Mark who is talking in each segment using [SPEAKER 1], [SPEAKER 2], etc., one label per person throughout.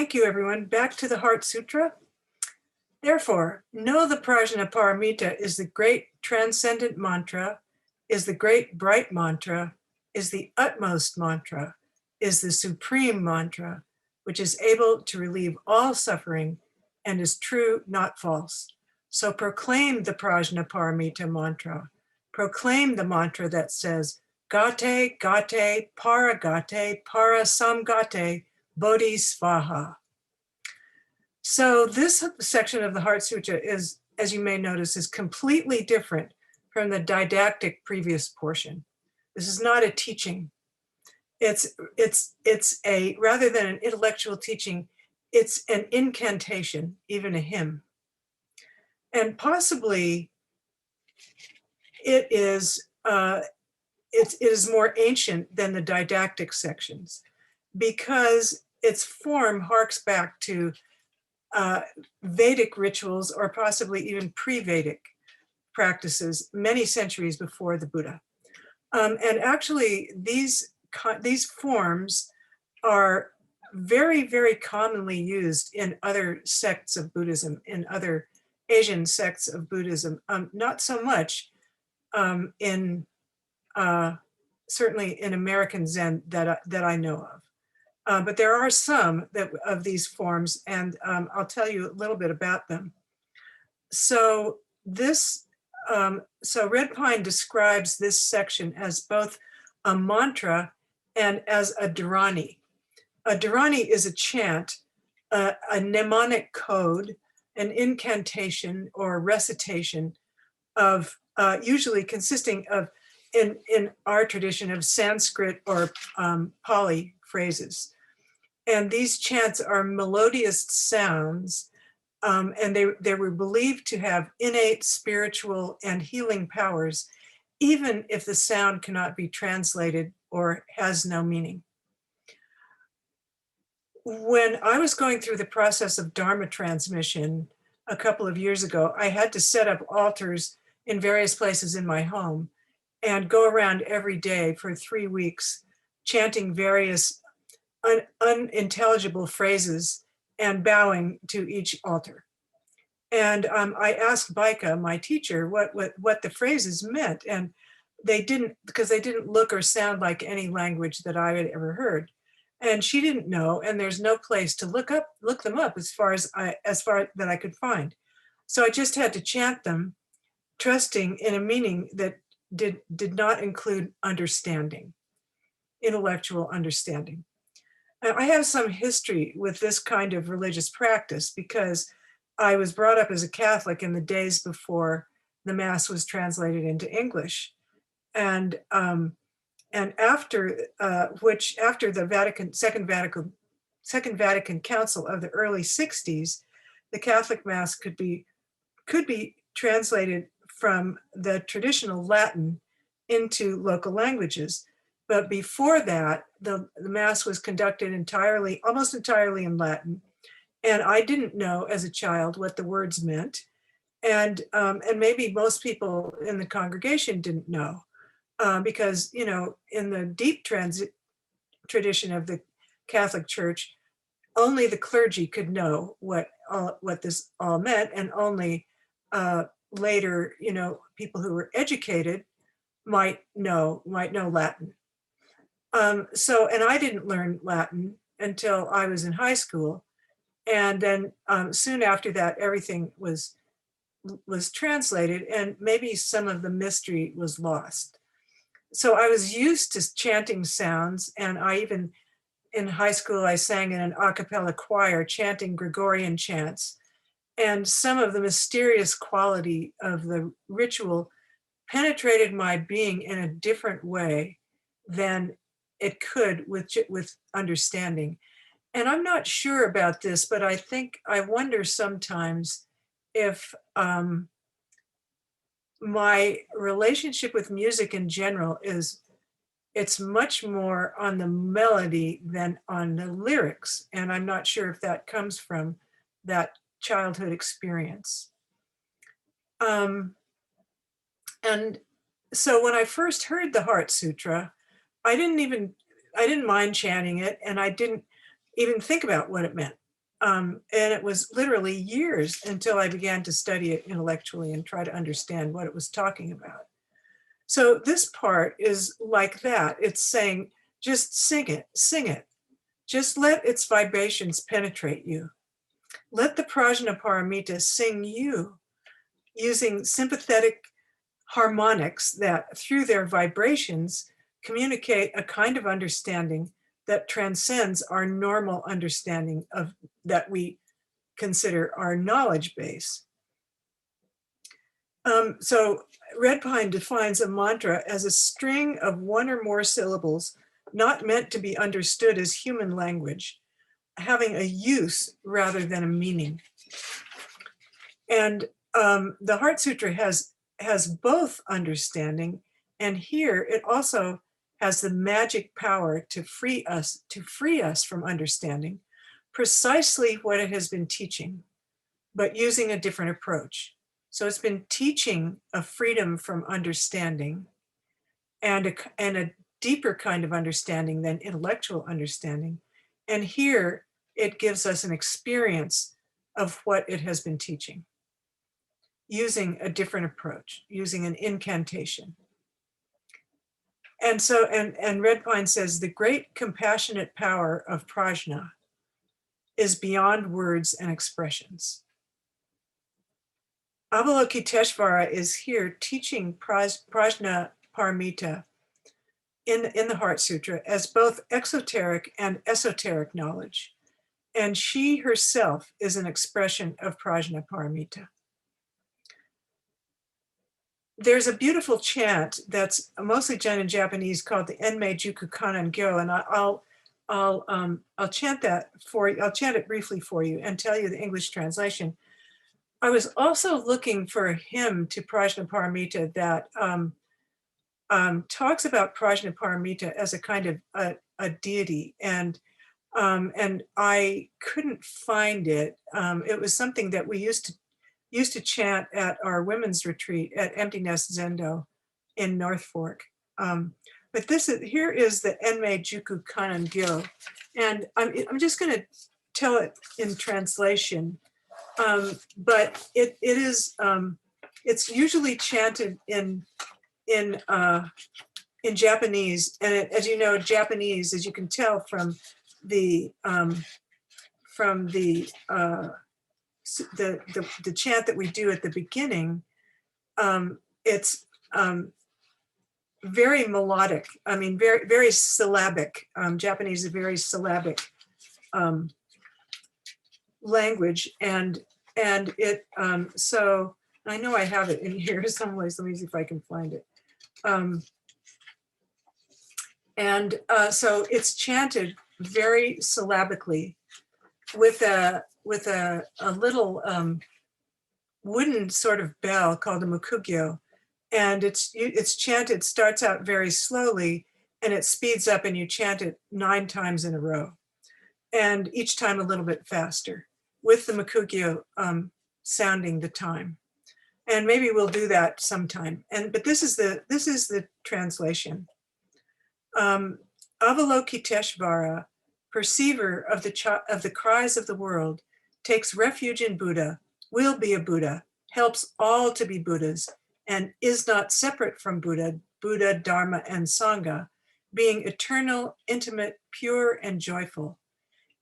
[SPEAKER 1] Thank you, everyone. Back to the Heart Sutra. Therefore, know the Prajnaparamita is the great transcendent mantra, is the great bright mantra, is the utmost mantra, is the supreme mantra, which is able to relieve all suffering and is true, not false. So proclaim the Prajnaparamita mantra. Proclaim the mantra that says, Gate, Gate, Paragate, Parasamgate, Bodhisvaha. So this section of the Heart Sutra is, as you may notice, is completely different from the didactic previous portion. This is not a teaching. It's a, rather than an intellectual teaching, it's an incantation, even a hymn. And possibly it is more ancient than the didactic sections because its form harks back to Vedic rituals or possibly even pre-Vedic practices many centuries before the Buddha. And actually these forms are very, very commonly used in other sects of Buddhism, in other Asian sects of Buddhism, not so much in certainly in American Zen that I know of. But there are some of these forms, and I'll tell you a little bit about them. So so Red Pine describes this section as both a mantra and as a dharani. A dharani is a chant, a mnemonic code, an incantation or recitation of usually consisting of, in our tradition, of Sanskrit or Pali phrases. And these chants are melodious sounds, and they were believed to have innate spiritual and healing powers, even if the sound cannot be translated or has no meaning. When I was going through the process of Dharma transmission a couple of years ago, I had to set up altars in various places in my home and go around every day for 3 weeks, chanting various unintelligible phrases and bowing to each altar. And I asked Baika, my teacher, what the phrases meant. And they didn't, because they didn't look or sound like any language that I had ever heard. And she didn't know, and there's no place to look them up as far that I could find. So I just had to chant them, trusting in a meaning that did not include understanding, intellectual understanding. I have some history with this kind of religious practice because I was brought up as a Catholic in the days before the Mass was translated into English, and after the Second Vatican Council of the early '60s, the Catholic Mass could be translated from the traditional Latin into local languages. But before that, the Mass was conducted almost entirely in Latin. And I didn't know as a child what the words meant. And maybe most people in the congregation didn't know because, in the deep tradition of the Catholic Church, only the clergy could know what this all meant. And only later, people who were educated might know Latin. And I didn't learn Latin until I was in high school. And then soon after that, everything was translated, and maybe some of the mystery was lost. So I was used to chanting sounds, and I even, in high school, I sang in an a cappella choir chanting Gregorian chants. And some of the mysterious quality of the ritual penetrated my being in a different way than it could with understanding. And I'm not sure about this, but I wonder sometimes if my relationship with music in general it's much more on the melody than on the lyrics. And I'm not sure if that comes from that childhood experience. And so when I first heard the Heart Sutra, I didn't mind chanting it, and I didn't even think about what it meant. And it was literally years until I began to study it intellectually and try to understand what it was talking about. So this part is like that. It's saying, just sing it, sing it. Just let its vibrations penetrate you. Let the Prajnaparamita sing you using sympathetic harmonics that through their vibrations communicate a kind of understanding that transcends our normal understanding of that we consider our knowledge base. So Red Pine defines a mantra as a string of one or more syllables not meant to be understood as human language, having a use rather than a meaning. And the Heart Sutra has both understanding, and here it also has the magic power to free us from understanding precisely what it has been teaching, but using a different approach. So it's been teaching a freedom from understanding and a deeper kind of understanding than intellectual understanding. And here it gives us an experience of what it has been teaching, using a different approach, using an incantation. And so, and Red Pine says, the great compassionate power of prajna is beyond words and expressions. Avalokiteshvara is here teaching Prajna Paramita in the Heart Sutra as both exoteric and esoteric knowledge. And she herself is an expression of Prajna Paramita. There's a beautiful chant that's mostly done in Japanese called the Enmei Juku Kanan Gyo, and I'll chant that for you. I'll chant it briefly for you and tell you the English translation. I was also looking for a hymn to Prajnaparamita that talks about Prajnaparamita as a kind of a deity, and I couldn't find it. It was something that we used to chant at our women's retreat at Empty Nest Zendo in North Fork. But here is the Enmei Juku Kanan Gyo, and I'm just going to tell it in translation. But it is it's usually chanted in Japanese, and as you know, Japanese, as you can tell from the chant that we do at the beginning, it's very melodic. I mean, very very syllabic. Japanese is a very syllabic language, and it so I know I have it in here someplace. Let me see if I can find it. So it's chanted very syllabically with a little wooden sort of bell called a mukugyo, and it's chanted, starts out very slowly and it speeds up, and you chant it 9 times in a row, and each time a little bit faster, with the mukugyo sounding the time. And maybe we'll do that sometime. But this is the translation. Avalokiteshvara, perceiver of the cries of the world, takes refuge in Buddha, will be a Buddha, helps all to be Buddhas, and is not separate from Buddha, Dharma, and Sangha, being eternal, intimate, pure, and joyful.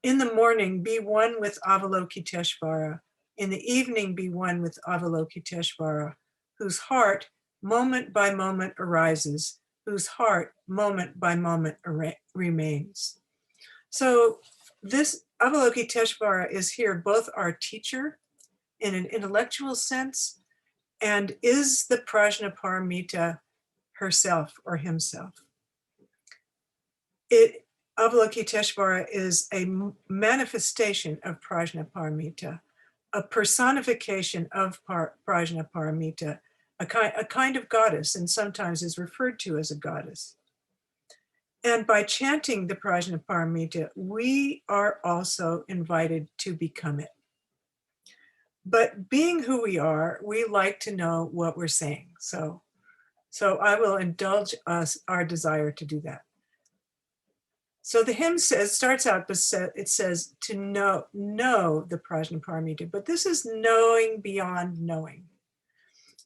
[SPEAKER 1] In the morning, be one with Avalokiteshvara. In the evening, be one with Avalokiteshvara, whose heart moment by moment arises, whose heart moment by moment remains. So this Avalokiteshvara is here both our teacher in an intellectual sense and is the Prajnaparamita herself or himself. Avalokiteshvara is a manifestation of Prajnaparamita, a personification of Prajnaparamita, a kind of goddess, and sometimes is referred to as a goddess. And by chanting the Prajnaparamita, we are also invited to become it. But being who we are, we like to know what we're saying. So I will indulge our desire to do that. So the hymn starts out, it says to know the Prajnaparamita, but this is knowing beyond knowing.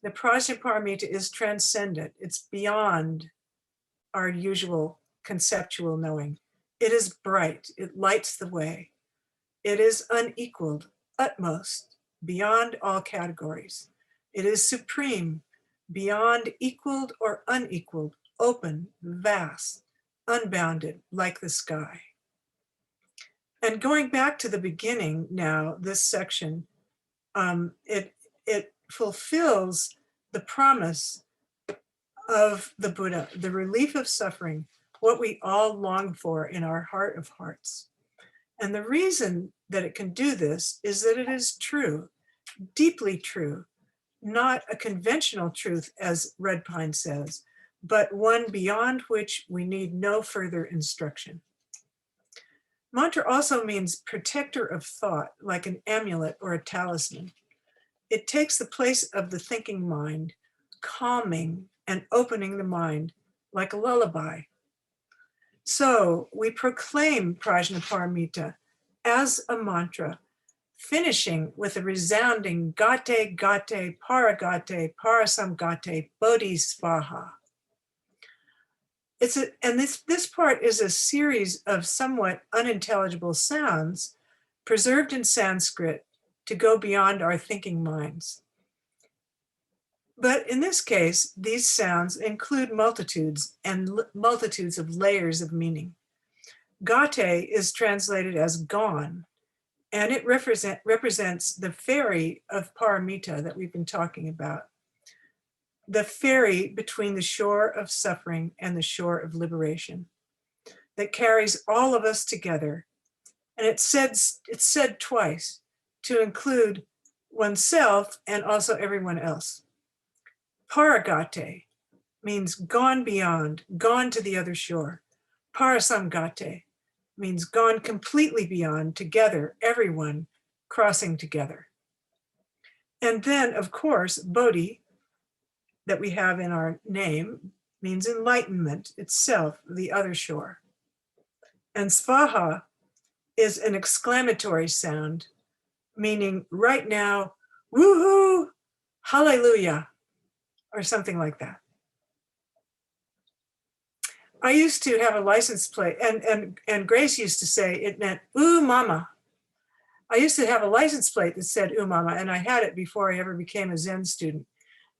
[SPEAKER 1] The Prajnaparamita is transcendent. It's beyond our usual conceptual knowing. It is bright. It lights the way. It is unequaled, utmost, beyond all categories. It is supreme, beyond equaled or unequaled, open, vast, unbounded, like the sky. And going back to the beginning now, this section, it fulfills the promise of the Buddha, the relief of suffering, what we all long for in our heart of hearts. And the reason that it can do this is that it is true, deeply true, not a conventional truth, as Red Pine says, but one beyond which we need no further instruction. Mantra also means protector of thought, like an amulet or a talisman. It takes the place of the thinking mind, calming and opening the mind like a lullaby. So we proclaim Prajnaparamita as a mantra, finishing with a resounding Gate, Gate, Paragate, Parasamgate, Bodhisvaha. This part is a series of somewhat unintelligible sounds preserved in Sanskrit to go beyond our thinking minds. But in this case, these sounds include multitudes and multitudes of layers of meaning. Gate is translated as gone, and it represents the ferry of paramita that we've been talking about, the ferry between the shore of suffering and the shore of liberation that carries all of us together. And it's said twice to include oneself and also everyone else. Paragate means gone beyond, gone to the other shore. Parasamgate means gone completely beyond, together, everyone crossing together. And then, of course, Bodhi, that we have in our name, means enlightenment itself, the other shore. And Svaha is an exclamatory sound, meaning right now, woohoo, hallelujah, or something like that. I used to have a license plate, and Grace used to say it meant, ooh, mama. I used to have a license plate that said, ooh, mama, and I had it before I ever became a Zen student.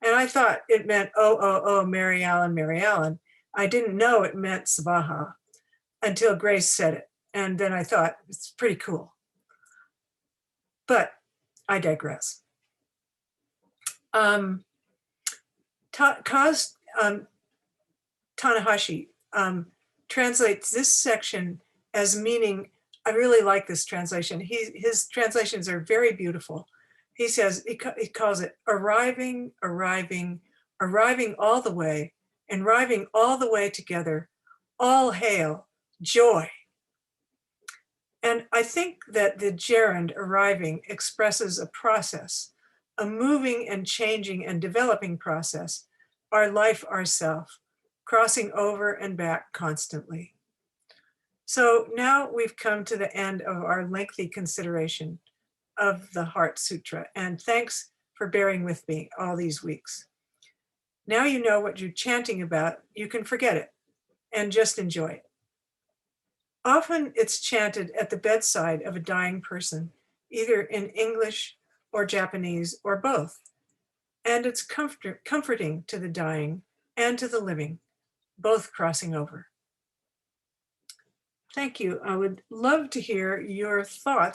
[SPEAKER 1] And I thought it meant, oh, Mary Allen, Mary Allen. I didn't know it meant Svaha until Grace said it. And then I thought, it's pretty cool. But I digress. Kaz Tanahashi translates this section as meaning, I really like this translation. His translations are very beautiful. He says, he calls it arriving all the way, and arriving all the way together, all hail, joy. And I think that the gerund arriving expresses a process, a moving and changing and developing process, our life, ourself, crossing over and back constantly. So now we've come to the end of our lengthy consideration of the Heart Sutra, and thanks for bearing with me all these weeks. Now you know what you're chanting about, you can forget it and just enjoy it. Often it's chanted at the bedside of a dying person, either in English or Japanese or both. And it's comforting to the dying and to the living, both crossing over. Thank you. I would love to hear your thoughts